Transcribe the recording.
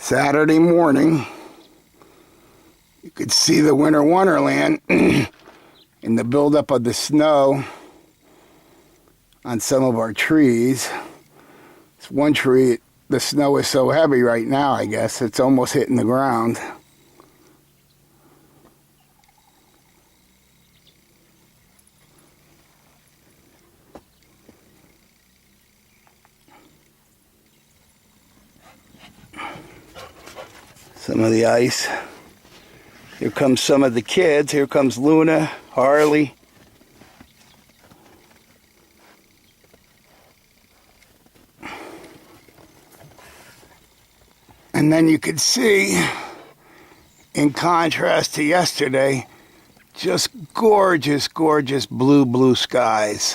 Saturday morning, you could see the winter wonderland in the buildup of the snow on some of our trees. This one tree, the snow is so heavy right now, I guess, it's almost hitting the ground. Some of the ice. Here comes some of the kids. Here comes Luna, Harley. And then you could see, in contrast to yesterday, just gorgeous, gorgeous blue skies.